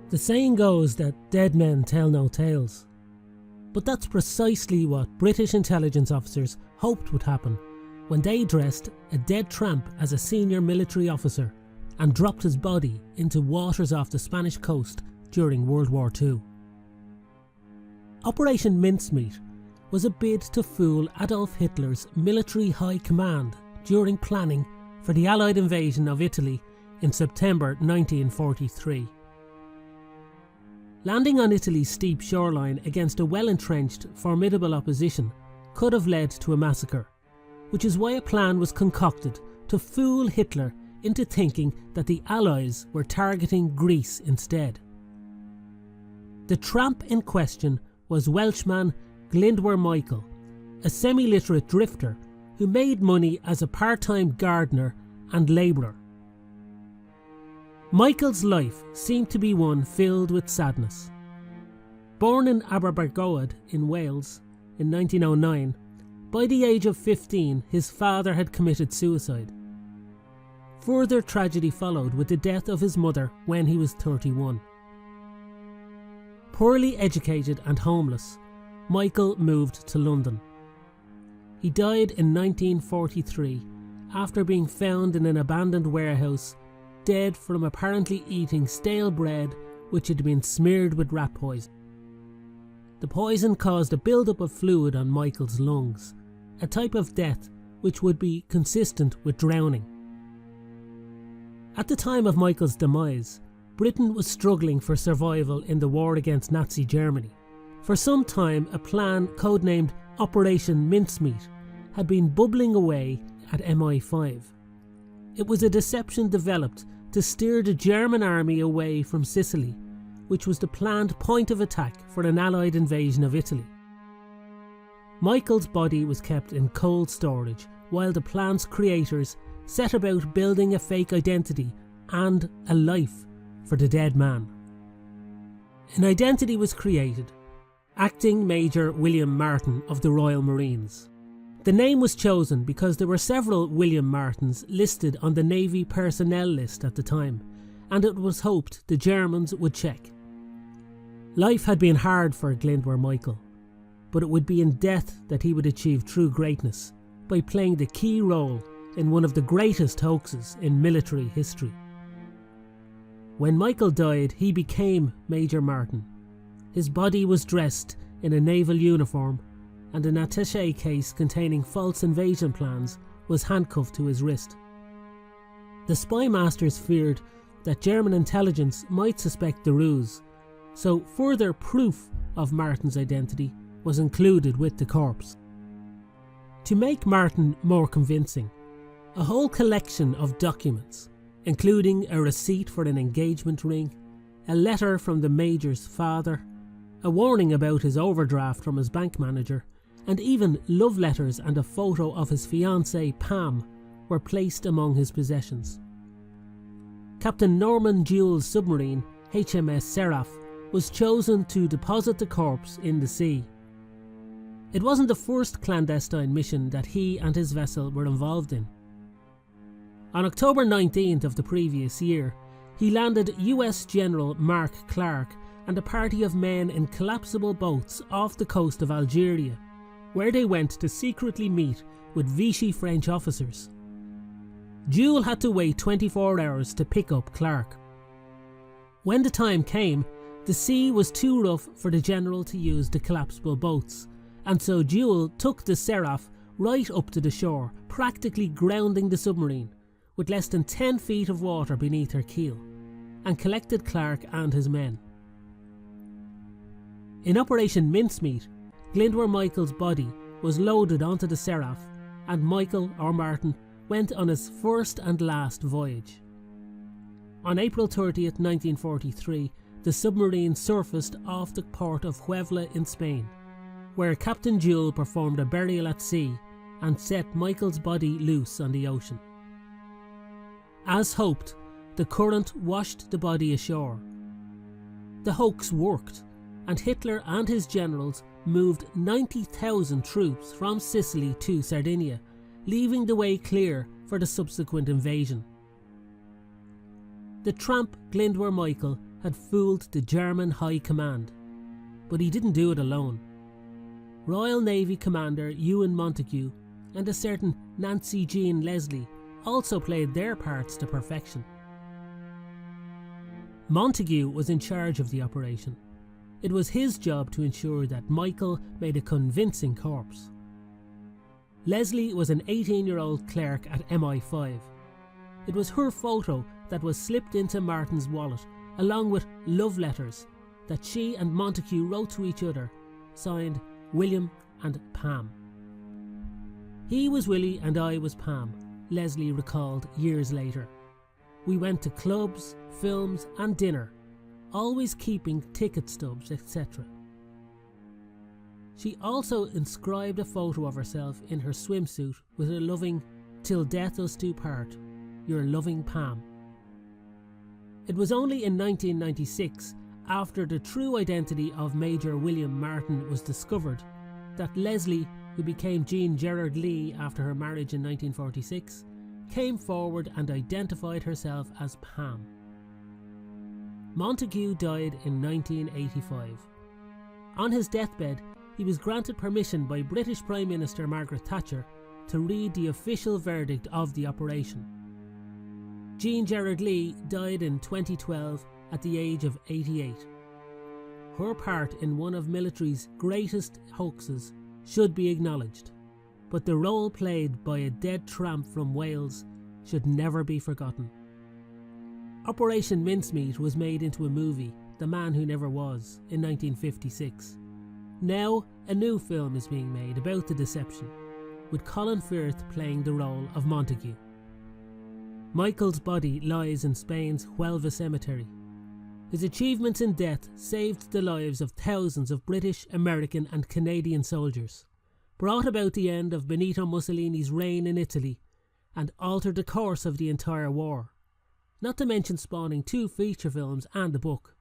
The saying goes that dead men tell no tales. But that's precisely what British intelligence officers hoped would happen when they dressed a dead tramp as a senior military officer and dropped his body into waters off the Spanish coast during World War II. Operation Mincemeat was a bid to fool Adolf Hitler's military high command during planning for the Allied invasion of Italy in September 1943. Landing on Italy's steep shoreline against a well-entrenched, formidable opposition could have led to a massacre, which is why a plan was concocted to fool Hitler into thinking that the Allies were targeting Greece instead. The tramp in question was Welshman Glyndwr Michael, a semi-literate drifter who made money as a part-time gardener and labourer. Michael's life seemed to be one filled with sadness. Born in Aberbargoed in Wales in 1909, by the age of 15 his father had committed suicide. Further tragedy followed with the death of his mother when he was 31. Poorly educated and homeless, Michael moved to London. He died in 1943 after being found in an abandoned warehouse, dead from apparently eating stale bread which had been smeared with rat poison. The poison caused a build-up of fluid on Michael's lungs, a type of death which would be consistent with drowning. At the time of Michael's demise, Britain was struggling for survival in the war against Nazi Germany. For some time, a plan codenamed Operation Mincemeat had been bubbling away at MI5. It was a deception developed to steer the German army away from Sicily, which was the planned point of attack for an Allied invasion of Italy. Michael's body was kept in cold storage while the plan's creators set about building a fake identity and a life for the dead man. An identity was created: Acting Major William Martin of the Royal Marines. The name was chosen because there were several William Martins listed on the Navy personnel list at the time, and it was hoped the Germans would check. Life had been hard for Glyndwr Michael, but it would be in death that he would achieve true greatness by playing the key role in one of the greatest hoaxes in military history. When Michael died, he became Major Martin. His body was dressed in a naval uniform, and an attaché case containing false invasion plans was handcuffed to his wrist. The spy masters feared that German intelligence might suspect the ruse, so further proof of Martin's identity was included with the corpse. To make Martin more convincing, a whole collection of documents, including a receipt for an engagement ring, a letter from the Major's father, a warning about his overdraft from his bank manager, and even love letters and a photo of his fiancée Pam were placed among his possessions. Captain Norman Jewell's submarine, HMS Seraph, was chosen to deposit the corpse in the sea. It wasn't the first clandestine mission that he and his vessel were involved in. On October 19th of the previous year, he landed US General Mark Clark and a party of men in collapsible boats off the coast of Algeria, where they went to secretly meet with Vichy French officers. Jewell had to wait 24 hours to pick up Clark. When the time came, the sea was too rough for the general to use the collapsible boats, and so Jewell took the Seraph right up to the shore, practically grounding the submarine, with less than 10 feet of water beneath her keel, and collected Clark and his men. In Operation Mincemeat, Glyndwr Michael's body was loaded onto the Seraph, and Michael, or Martin, went on his first and last voyage. On April 30th, 1943, the submarine surfaced off the port of Huelva in Spain, where Captain Jewell performed a burial at sea and set Michael's body loose on the ocean. As hoped, the current washed the body ashore. The hoax worked, and Hitler and his generals moved 90,000 troops from Sicily to Sardinia, leaving the way clear for the subsequent invasion. The tramp Glyndwr Michael had fooled the German High Command, but he didn't do it alone. Royal Navy Commander Ewan Montagu and a certain Nancy Jean Leslie also played their parts to perfection. Montagu was in charge of the operation. It was his job to ensure that Michael made a convincing corpse. Leslie was an 18-year-old clerk at MI5. It was her photo that was slipped into Martin's wallet, along with love letters that she and Montagu wrote to each other, signed William and Pam. He was Willie and I was Pam, Leslie recalled years later. We went to clubs, films and dinner, always keeping ticket stubs, etc. She also inscribed a photo of herself in her swimsuit with a loving "Till death us do part, your loving Pam." It was only in 1996, after the true identity of Major William Martin was discovered, that Leslie, who became Jean Gerard Lee after her marriage in 1946, came forward and identified herself as Pam. Montagu died in 1985. On his deathbed, he was granted permission by British Prime Minister Margaret Thatcher to read the official verdict of the operation. Jean Gerard Lee died in 2012 at the age of 88. Her part in one of military's greatest hoaxes should be acknowledged, but the role played by a dead tramp from Wales should never be forgotten. Operation Mincemeat was made into a movie, The Man Who Never Was, in 1956. Now, a new film is being made about the deception, with Colin Firth playing the role of Montagu. Michael's body lies in Spain's Huelva cemetery. His achievements in death saved the lives of thousands of British, American and Canadian soldiers, brought about the end of Benito Mussolini's reign in Italy, and altered the course of the entire war, not to mention spawning 2 feature films and a book.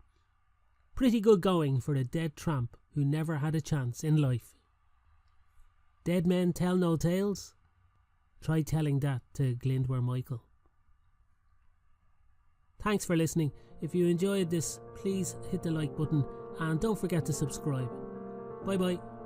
Pretty good going for a dead tramp who never had a chance in life. Dead men tell no tales? Try telling that to Glindwer Michael. Thanks for listening. If you enjoyed this, please hit the like button and don't forget to subscribe. Bye bye.